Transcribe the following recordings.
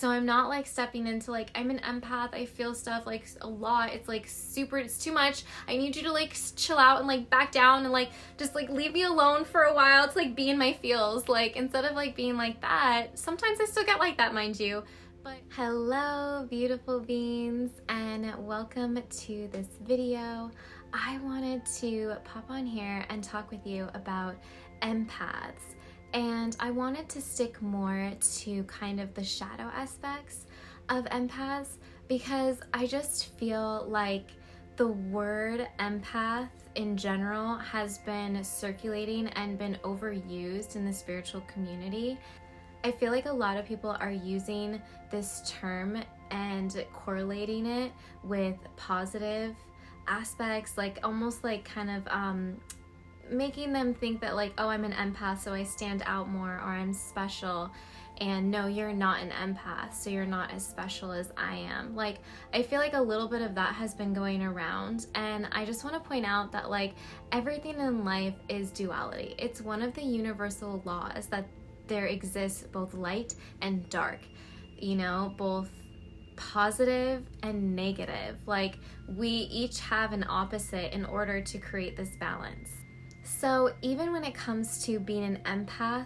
So I'm not like stepping into like, I'm an empath, I feel stuff like a lot, it's like super, it's too much, I need you to like chill out and like back down and like just like leave me alone for a while to like be in my feels. Like instead of like being like that, sometimes I still get like that, mind you. But hello beautiful beings, and welcome to this video. I wanted to pop on here and talk with you about empaths, and I wanted to stick more to kind of the shadow aspects of empaths because I just feel like the word empath in general has been circulating and been overused in the spiritual community. I feel like a lot of people are using this term and correlating it with positive aspects, like almost like kind of making them think that like, oh, I'm an empath, so I stand out more, or I'm special. And no, you're not an empath, so you're not as special as I am. Like, I feel like a little bit of that has been going around, and I just want to point out that like everything in life is duality. It's one of the universal laws that there exists both light and dark, you know, both positive and negative. Like, we each have an opposite in order to create this balance. So even when it comes to being an empath,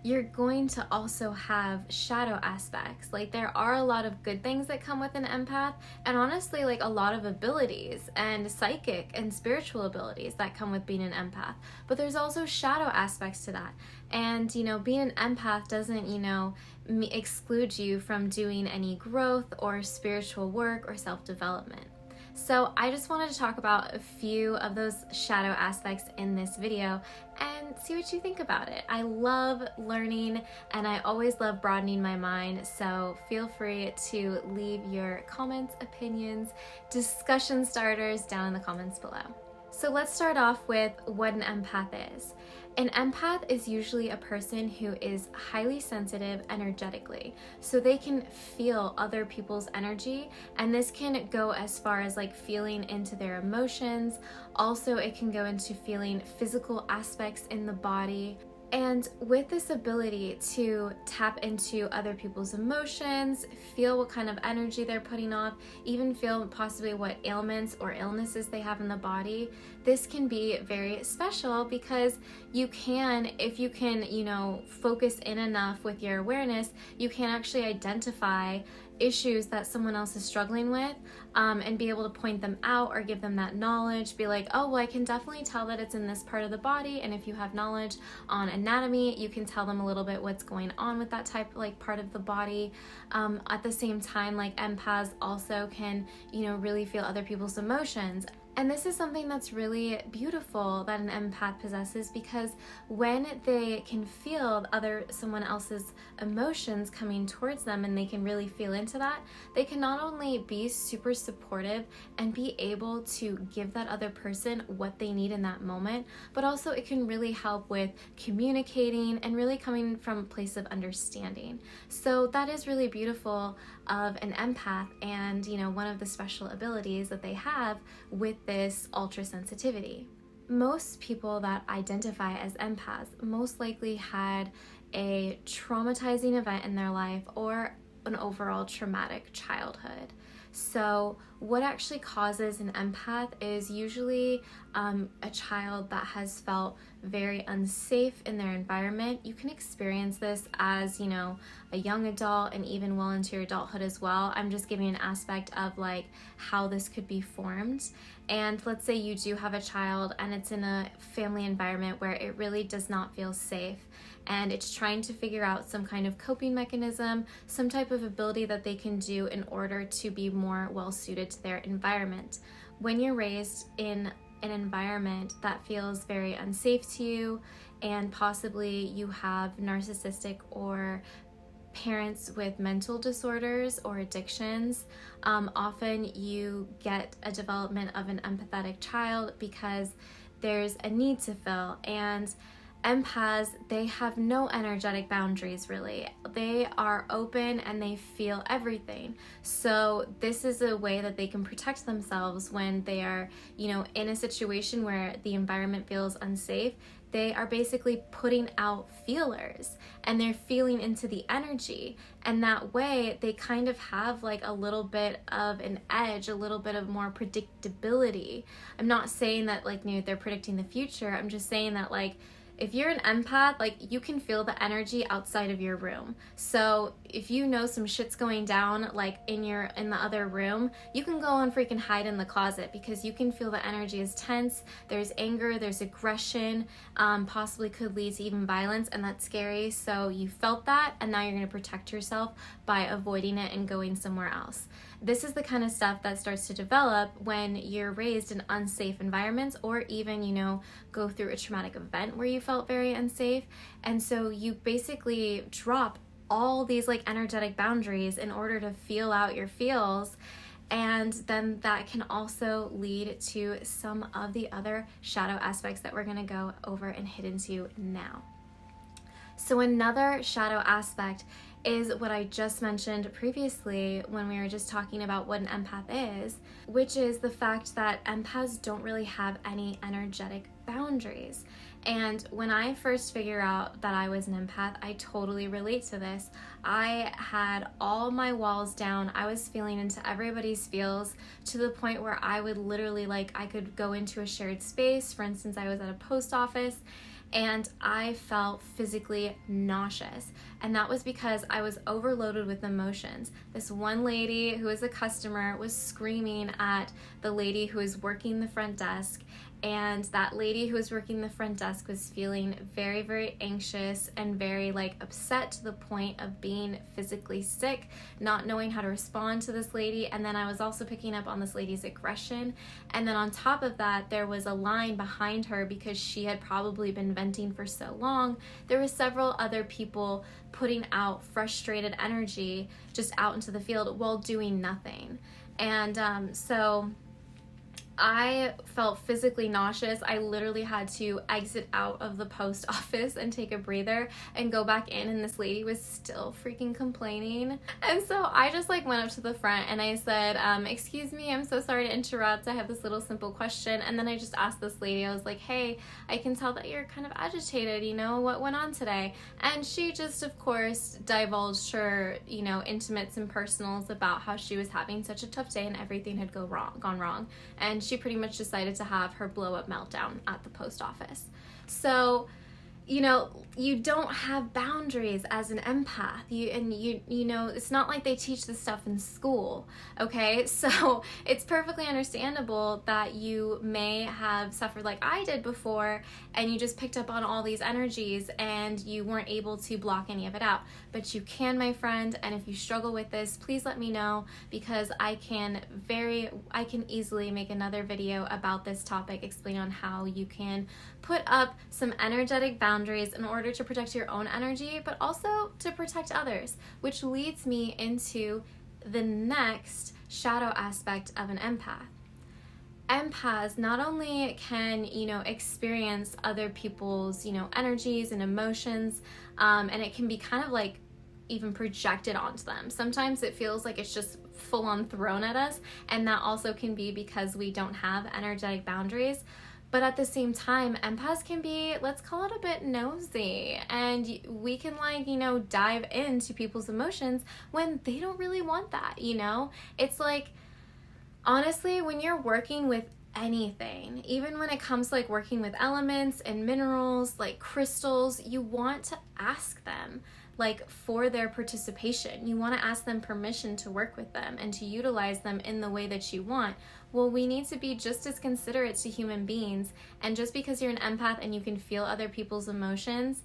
you're going to also have shadow aspects. Like, there are a lot of good things that come with an empath, and honestly like a lot of abilities and psychic and spiritual abilities that come with being an empath. But there's also shadow aspects to that. And you know, being an empath doesn't, you know, exclude you from doing any growth or spiritual work or self-development. So I just wanted to talk about a few of those shadow aspects in this video and see what you think about it. I love learning, and I always love broadening my mind, so feel free to leave your comments, opinions, discussion starters down in the comments below. So let's start off with what an empath is. An empath is usually a person who is highly sensitive energetically, so they can feel other people's energy, and this can go as far as like feeling into their emotions. Also, it can go into feeling physical aspects in the body. And with this ability to tap into other people's emotions, feel what kind of energy they're putting off, even feel possibly what ailments or illnesses they have in the body, this can be very special because you can, if you can, you know, focus in enough with your awareness, you can actually identify issues that someone else is struggling with, and be able to point them out or give them that knowledge. Be like, oh, well, I can definitely tell that it's in this part of the body, and if you have knowledge on anatomy, you can tell them a little bit what's going on with that type, like part of the body. At the same time, like empaths also can, you know, really feel other people's emotions. And this is something that's really beautiful that an empath possesses, because when they can feel someone else's emotions coming towards them and they can really feel into that, they can not only be super supportive and be able to give that other person what they need in that moment, but also it can really help with communicating and really coming from a place of understanding. So that is really beautiful of an empath, and you know, one of the special abilities that they have with this ultra sensitivity. Most people that identify as empaths most likely had a traumatizing event in their life or an overall traumatic childhood. So what actually causes an empath is usually a child that has felt very unsafe in their environment. You can experience this as, you know, a young adult and even well into your adulthood as well. I'm just giving an aspect of like how this could be formed. And let's say you do have a child and it's in a family environment where it really does not feel safe, and it's trying to figure out some kind of coping mechanism, some type of ability that they can do in order to be more well suited to their environment. When you're raised in an environment that feels very unsafe to you, and possibly you have narcissistic or parents with mental disorders or addictions, often you get a development of an empathetic child because there's a need to fill. And Empaths, they have no energetic boundaries really. They are open and they feel everything. So this is a way that they can protect themselves when they are, in a situation where the environment feels unsafe. They are basically putting out feelers and they're feeling into the energy. And that way they kind of have like a little bit of an edge, a little bit of more predictability. I'm not saying that like they're predicting the future. I'm just saying that like if you're an empath, like you can feel the energy outside of your room. So if you know some shit's going down like in the other room, you can go and freaking hide in the closet because you can feel the energy is tense. There's anger, there's aggression, possibly could lead to even violence, and that's scary. So you felt that, and now you're going to protect yourself by avoiding it and going somewhere else. This is the kind of stuff that starts to develop when you're raised in unsafe environments, or even, go through a traumatic event where you felt very unsafe. And so you basically drop all these like energetic boundaries in order to feel out your feels. And then that can also lead to some of the other shadow aspects that we're going to go over and hit into now. So another shadow aspect is what I just mentioned previously when we were just talking about what an empath is, which is the fact that empaths don't really have any energetic boundaries. And when I first figured out that I was an empath, I totally relate to this. I had all my walls down. I was feeling into everybody's feels to the point where I would literally I could go into a shared space. For instance, I was at a post office and I felt physically nauseous. And that was because I was overloaded with emotions. This one lady who was a customer was screaming at the lady who was working the front desk. And that lady who was working the front desk was feeling very, very anxious and very upset to the point of being physically sick, not knowing how to respond to this lady. And then I was also picking up on this lady's aggression. And then on top of that, there was a line behind her because she had probably been venting for so long. There were several other people putting out frustrated energy just out into the field while doing nothing. And so I felt physically nauseous. I literally had to exit out of the post office and take a breather and go back in, and this lady was still freaking complaining. And so I just went up to the front and I said, excuse me, I'm so sorry to interrupt. I have this little simple question. And then I just asked this lady, I was like, hey, I can tell that you're kind of agitated, what went on today? And she just, of course, divulged her, intimates and personals about how she was having such a tough day and everything had gone wrong. And she pretty much decided to have her blow-up meltdown at the post office. So, you don't have boundaries as an empath. It's not like they teach this stuff in school, okay? So it's perfectly understandable that you may have suffered like I did before, and you just picked up on all these energies and you weren't able to block any of it out. But you can, my friend, and if you struggle with this, please let me know, because I can easily make another video about this topic, explain on how you can put up some energetic boundaries in order to protect your own energy, but also to protect others, which leads me into the next shadow aspect of an empath. Empaths not only can, experience other people's, energies and emotions, and it can be kind of even projected onto them. Sometimes it feels like it's just full on thrown at us, and that also can be because we don't have energetic boundaries. But at the same time, empaths can be, let's call it a bit nosy, and we can dive into people's emotions when they don't really want that, It's honestly, when you're working with anything, even when it comes to working with elements and minerals like crystals, you want to ask them for their participation. You want to ask them permission to work with them and to utilize them in the way that you want. Well, we need to be just as considerate to human beings, and just because you're an empath and you can feel other people's emotions,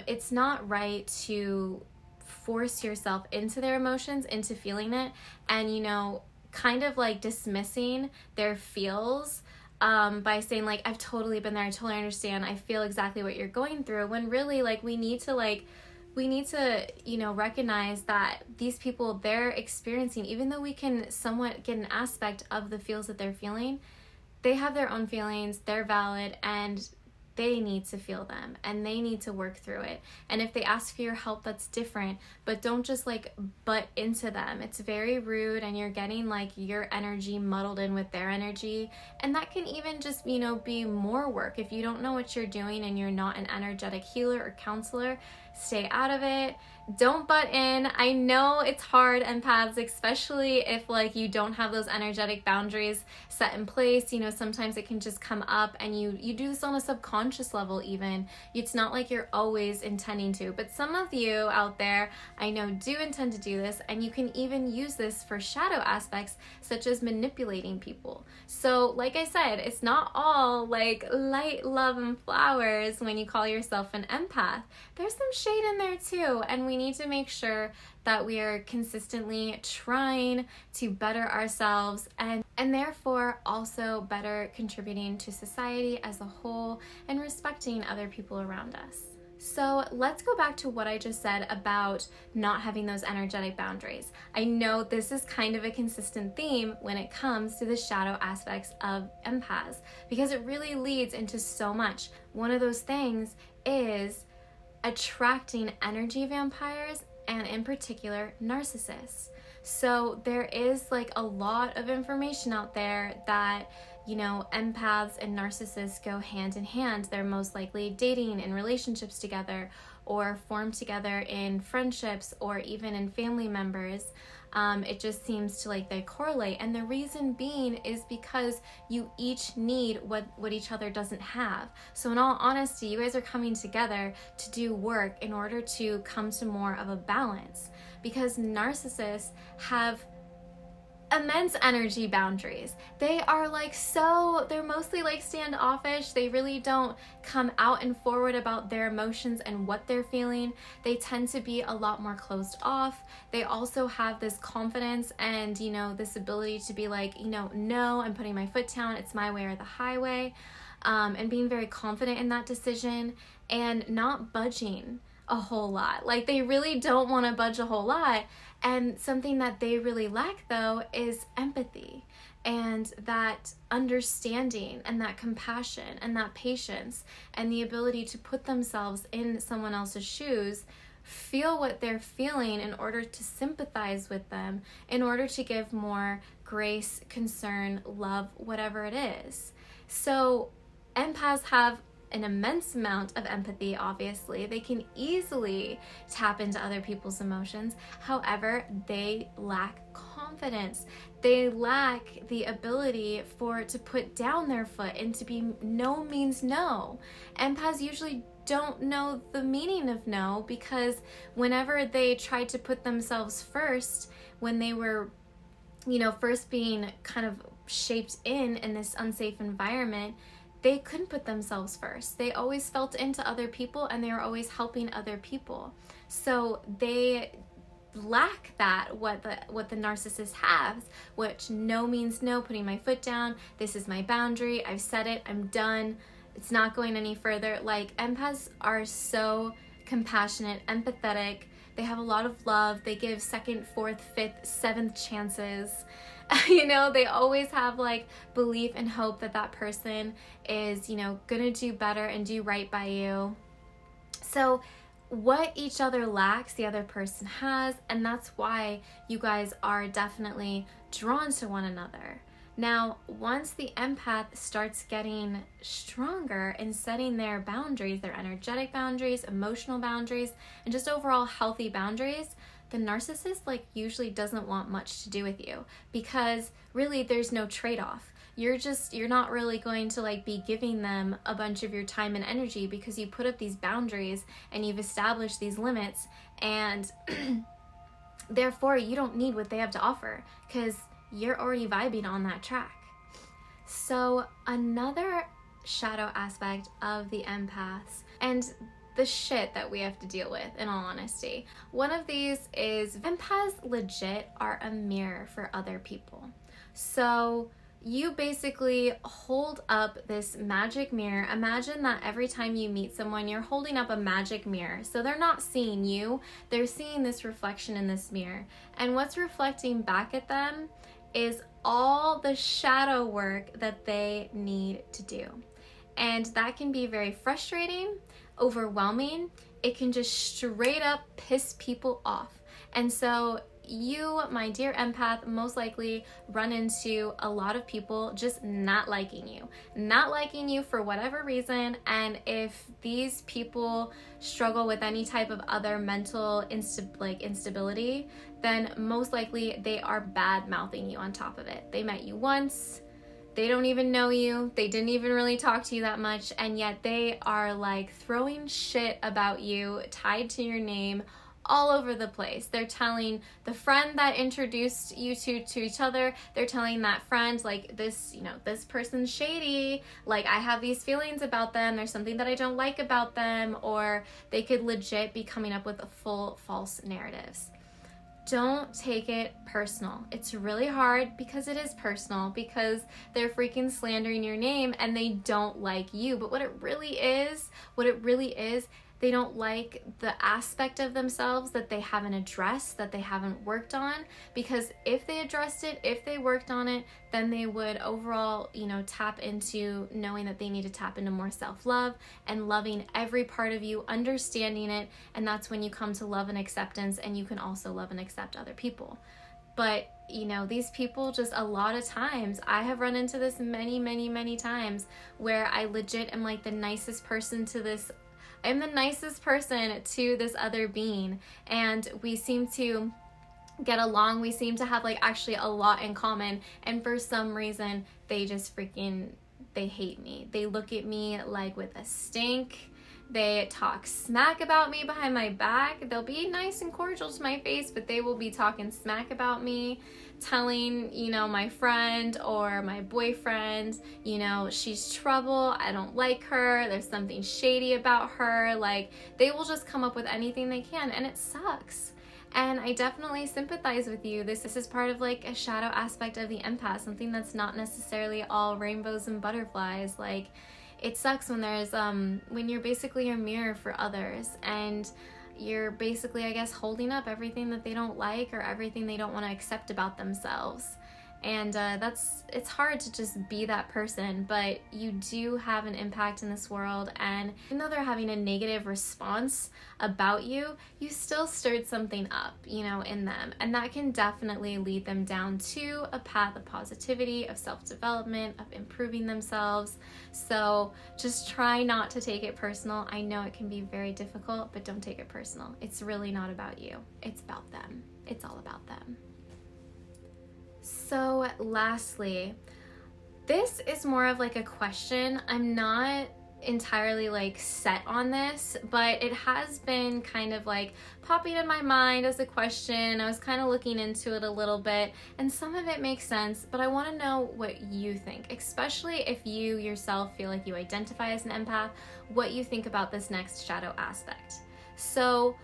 it's not right to force yourself into their emotions, into feeling it, and kind of dismissing their feels by saying I've totally been there, I totally understand, I feel exactly what you're going through, when really we need to recognize that these people, they're experiencing, even though we can somewhat get an aspect of the feels that they're feeling, they have their own feelings, they're valid, and they need to feel them and they need to work through it. And if they ask for your help, that's different, but don't just like butt into them. It's very rude, and you're getting like your energy muddled in with their energy. And that can even just, you know, be more work. If you don't know what you're doing and you're not an energetic healer or counselor, stay out of it. Don't butt in. I know it's hard, empaths, especially if like you don't have those energetic boundaries set in place. You know, sometimes it can just come up, and you do this on a subconscious level even. It's not like you're always intending to, but some of you out there I know do intend to do this, and you can even use this for shadow aspects such as manipulating people. So like I said, it's not all like light, love, and flowers when you call yourself an empath. There's some shade in there too, and we need to make sure that we are consistently trying to better ourselves and therefore also better contributing to society as a whole and respecting other people around us. So let's go back to what I just said about not having those energetic boundaries. I know this is kind of a consistent theme when it comes to the shadow aspects of empaths, because it really leads into so much. One of those things is attracting energy vampires, and in particular narcissists. So there is like a lot of information out there that, you know, empaths and narcissists go hand in hand. They're most likely dating in relationships together, or form together in friendships, or even in family members. It just seems to like they correlate, and the reason being is because you each need what each other doesn't have. So in all honesty, you guys are coming together to do work in order to come to more of a balance, because narcissists have immense energy boundaries. They are like they're mostly like standoffish. They really don't come out and forward about their emotions and what they're feeling. They tend to be a lot more closed off. They also have this confidence and, you know, this ability to be like, you know, no, I'm putting my foot down. It's my way or the highway. And being very confident in that decision and not budging a whole lot. Like they really don't want to budge a whole lot. And something that they really lack though is empathy and that understanding and that compassion and that patience and the ability to put themselves in someone else's shoes, feel what they're feeling in order to sympathize with them, in order to give more grace, concern, love, whatever it is. So empaths have an immense amount of empathy, obviously. They can easily tap into other people's emotions. However, they lack confidence. They lack the ability to put down their foot and to be no means no. Empaths usually don't know the meaning of no, because whenever they tried to put themselves first, when they were, you know, first being kind of shaped in this unsafe environment, they couldn't put themselves first. They always felt into other people, and they were always helping other people. So they lack that, what the narcissist has, which no means no, putting my foot down, this is my boundary, I've said it, I'm done, it's not going any further. Like empaths are so compassionate, empathetic, they have a lot of love, they give second, fourth, fifth, seventh chances. You know, they always have like belief and hope that that person is, you know, gonna do better and do right by you. So what each other lacks, the other person has, and that's why you guys are definitely drawn to one another. Now, once the empath starts getting stronger in setting their boundaries, their energetic boundaries, emotional boundaries, and just overall healthy boundaries, the narcissist like usually doesn't want much to do with you, because really there's no trade-off. You're not really going to like be giving them a bunch of your time and energy, because you put up these boundaries and you've established these limits, and therefore you don't need what they have to offer, because you're already vibing on that track. So another shadow aspect of the empaths, and the shit that we have to deal with, in all honesty, one of these is empaths legit are a mirror for other people. So you basically hold up this magic mirror. Imagine that every time you meet someone, you're holding up a magic mirror. So they're not seeing you, they're seeing this reflection in this mirror. And what's reflecting back at them is all the shadow work that they need to do. And that can be very frustrating, overwhelming. It can just straight up piss people off. And so you, my dear empath, most likely run into a lot of people just not liking you for whatever reason. And if these people struggle with any type of other mental instability, then most likely they are bad mouthing you on top of it. They met you once, they don't even know you, they didn't even really talk to you that much, and yet they are like throwing shit about you tied to your name all over the place. They're telling the friend that introduced you to each other, they're telling that friend, like, this, you know, this person's shady, like, I have these feelings about them, there's something that I don't like about them, or they could legit be coming up with full false narratives. Don't take it personal. It's really hard because it is personal, because they're freaking slandering your name and they don't like you. But what it really is, they don't like the aspect of themselves that they haven't addressed, that they haven't worked on. Because if they addressed it, if they worked on it, then they would overall, you know, tap into knowing that they need to tap into more self-love and loving every part of you, understanding it. And that's when you come to love and acceptance, and you can also love and accept other people. But, you know, these people just, a lot of times, I have run into this many times, where I legit am like the nicest person to this other being, and we seem to get along, we seem to have like actually a lot in common, and for some reason they just they hate me. They look at me like with a stink. They talk smack about me behind my back. They'll be nice and cordial to my face, but they will be talking smack about me, telling, you know, my friend or my boyfriend, you know, she's trouble, I don't like her, there's something shady about her. Like, they will just come up with anything they can, and it sucks. And I definitely sympathize with you. This is part of like a shadow aspect of the empath, something that's not necessarily all rainbows and butterflies. Like, it sucks when there's when you're basically a mirror for others, and you're basically, I guess, holding up everything that they don't like or everything they don't want to accept about themselves. And it's hard to just be that person, but you do have an impact in this world, and even though they're having a negative response about you, you still stirred something up, you know, in them, and that can definitely lead them down to a path of positivity, of self-development, of improving themselves. So just try not to take it personal. I know it can be very difficult, but don't take it personal. It's really not about you. It's about them. It's all about them. So lastly, this is more of like a question. I'm not entirely like set on this, but it has been kind of like popping in my mind as a question. I was kind of looking into it a little bit, and some of it makes sense, but I want to know what you think, especially if you yourself feel like you identify as an empath, what you think about this next shadow aspect. So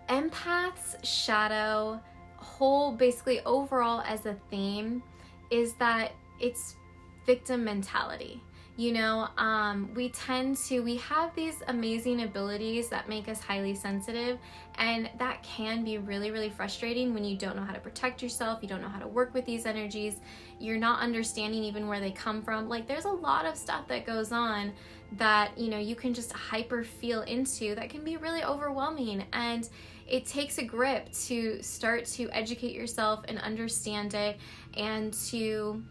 empaths' shadow whole, basically overall as a theme, is that it's victim mentality. You know, we have these amazing abilities that make us highly sensitive, and that can be really frustrating when you don't know how to protect yourself, you don't know how to work with these energies, you're not understanding even where they come from. Like, there's a lot of stuff that goes on that, you know, you can just hyper feel into that can be really overwhelming, and it takes a grip to start to educate yourself and understand it, and to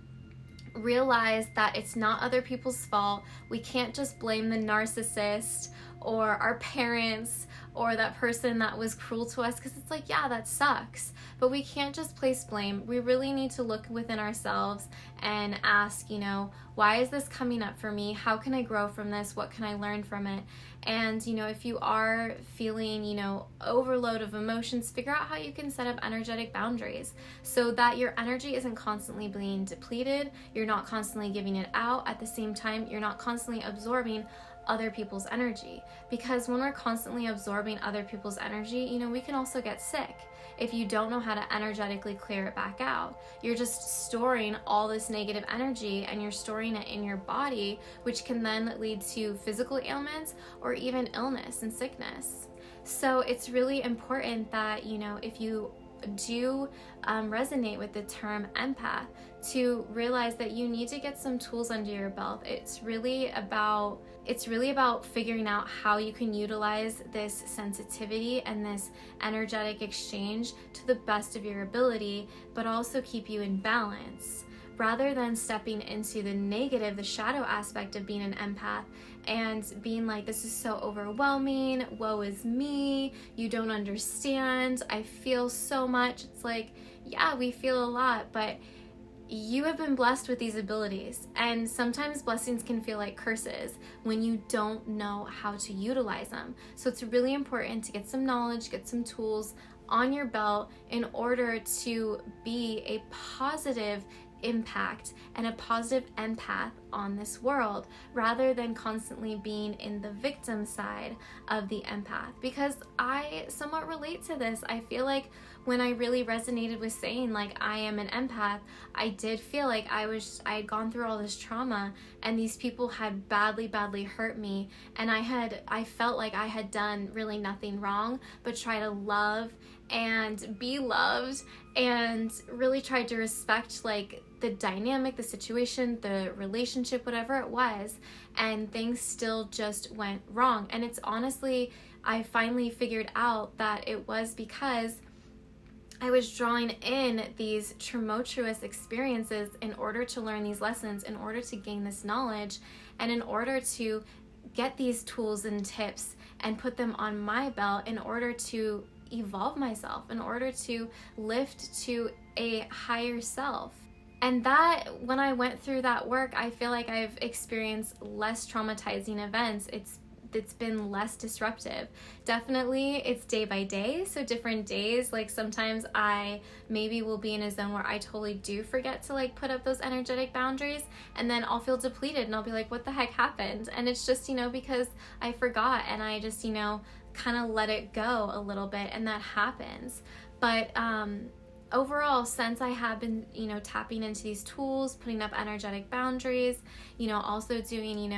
realize that it's not other people's fault. We can't just blame the narcissist or our parents or that person that was cruel to us, because it's like, yeah, that sucks, but we can't just place blame. We really need to look within ourselves and ask, you know, why is this coming up for me? How can I grow from this? What can I learn from it? And, you know, if you are feeling, you know, overload of emotions, figure out how you can set up energetic boundaries so that your energy isn't constantly being depleted, you're not constantly giving it out. At the same time, you're not constantly absorbing other people's energy, because when we're constantly absorbing other people's energy, you know, we can also get sick. If you don't know how to energetically clear it back out, you're just storing all this negative energy, and you're storing it in your body, which can then lead to physical ailments or even illness and sickness. So it's really important that, you know, if you do resonate with the term empath, to realize that you need to get some tools under your belt. It's really about figuring out how you can utilize this sensitivity and this energetic exchange to the best of your ability, but also keep you in balance, rather than stepping into the negative, the shadow aspect of being an empath and being like, this is so overwhelming, woe is me, you don't understand, I feel so much. It's like, yeah, we feel a lot, but you have been blessed with these abilities, and sometimes blessings can feel like curses when you don't know how to utilize them. So it's really important to get some knowledge, get some tools on your belt in order to be a positive impact and a positive empath on this world, rather than constantly being in the victim side of the empath. Because I somewhat relate to this. I feel like when I really resonated with saying like I am an empath, I did feel like I had gone through all this trauma, and these people had badly hurt me, and I felt like I had done really nothing wrong but try to love and be loved, and really tried to respect like the dynamic, the situation, the relationship, whatever it was, and things still just went wrong. And it's honestly, I finally figured out that it was because I was drawing in these tumultuous experiences in order to learn these lessons, in order to gain this knowledge, and in order to get these tools and tips and put them on my belt in order to evolve myself, in order to lift to a higher self. And that, when I went through that work, I feel like I've experienced less traumatizing events. It's been less disruptive. Definitely it's day by day, so different days, like sometimes I maybe will be in a zone where I totally do forget to like put up those energetic boundaries, and then I'll feel depleted and I'll be like, what the heck happened? And it's just, because I forgot, and I just, kind of let it go a little bit, and that happens. But overall, since I have been, tapping into these tools, putting up energetic boundaries, also doing,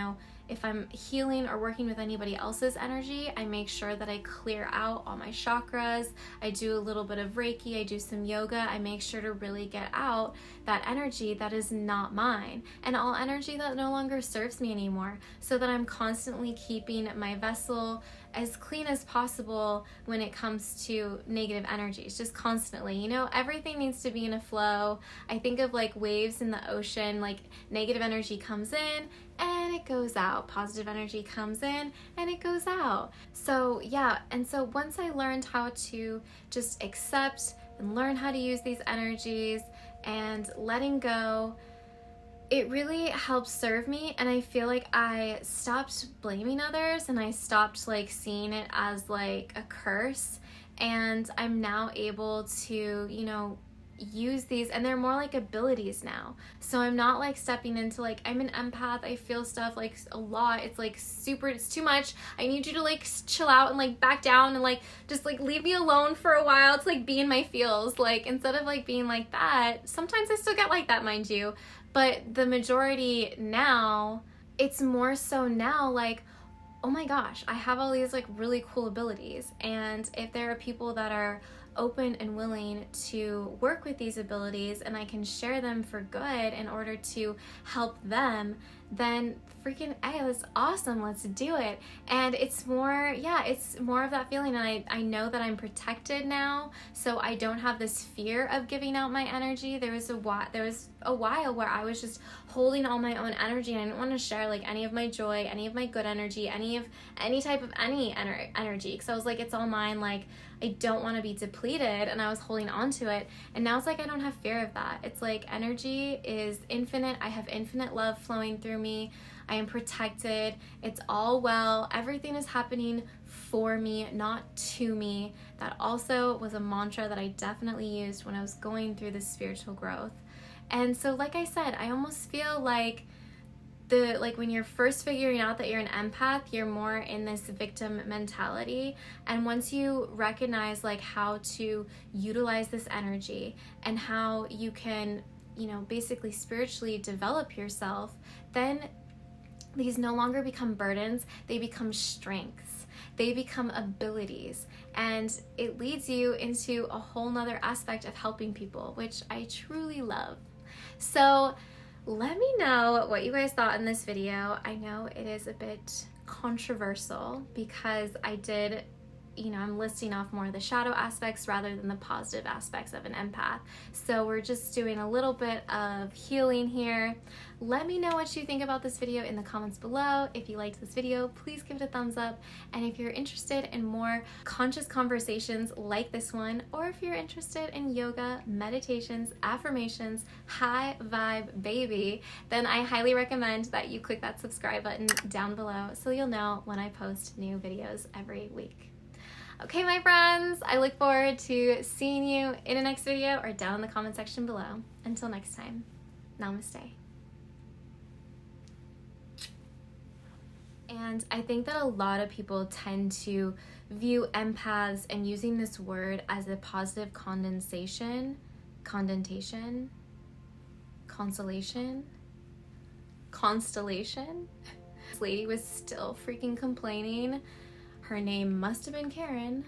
if I'm healing or working with anybody else's energy, I make sure that I clear out all my chakras. I do a little bit of Reiki, I do some yoga. I make sure to really get out that energy that is not mine, and all energy that no longer serves me anymore, so that I'm constantly keeping my vessel as clean as possible when it comes to negative energies, just constantly. Everything needs to be in a flow. I think of like waves in the ocean, like negative energy comes in and it goes out. Positive energy comes in and it goes out. So yeah, and so once I learned how to just accept and learn how to use these energies and letting go, it really helped serve me, and I feel like I stopped blaming others, and I stopped like seeing it as like a curse, and I'm now able to, use these, and they're more like abilities now. So I'm not like stepping into like, I'm an empath, I feel stuff like a lot, it's like it's too much, I need you to like chill out and like back down and like just like leave me alone for a while to like be in my feels. Like instead of like being like that, sometimes I still get like that, mind you, but the majority now, it's more so now like, oh my gosh, I have all these like really cool abilities, and if there are people that are open and willing to work with these abilities and I can share them for good in order to help them, then freaking hey, that's awesome, let's do it. And it's more of that feeling, and I know that I'm protected now, so I don't have this fear of giving out my energy. There was a while where I was just holding all my own energy, and I didn't want to share like any of my joy, any of my good energy, any type of energy, because I was like, it's all mine, like I don't want to be depleted, and I was holding on to it. And now it's like I don't have fear of that. It's like energy is infinite. I have infinite love flowing through me. I am protected. It's all well. Everything is happening for me, not to me. That also was a mantra that I definitely used when I was going through this spiritual growth. And so like I said, I almost feel like when you're first figuring out that you're an empath, you're more in this victim mentality. And once you recognize like how to utilize this energy and how you can, basically spiritually develop yourself, then these no longer become burdens, they become strengths. They become abilities, and it leads you into a whole nother aspect of helping people, which I truly love. So let me know what you guys thought in this video. I know it is a bit controversial because I did, I'm listing off more of the shadow aspects rather than the positive aspects of an empath. So we're just doing a little bit of healing here. Let me know what you think about this video in the comments below. If you liked this video, please give it a thumbs up. And if you're interested in more conscious conversations like this one, or if you're interested in yoga, meditations, affirmations, high vibe baby, then I highly recommend that you click that subscribe button down below so you'll know when I post new videos every week. Okay, my friends, I look forward to seeing you in the next video or down in the comment section below. Until next time, namaste. And I think that a lot of people tend to view empaths and using this word as a positive constellation. This lady was still freaking complaining. Her name must have been Karen.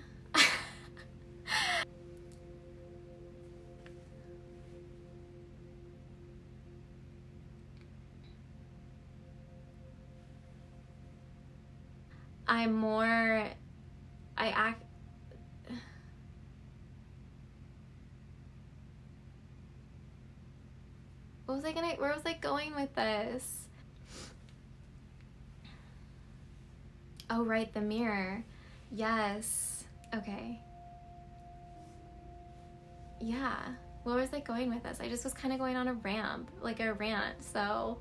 Where was I going with this? Oh, right, the mirror. Yes. Okay. Yeah. Where was I going with this? I just was kind of going on a rant. So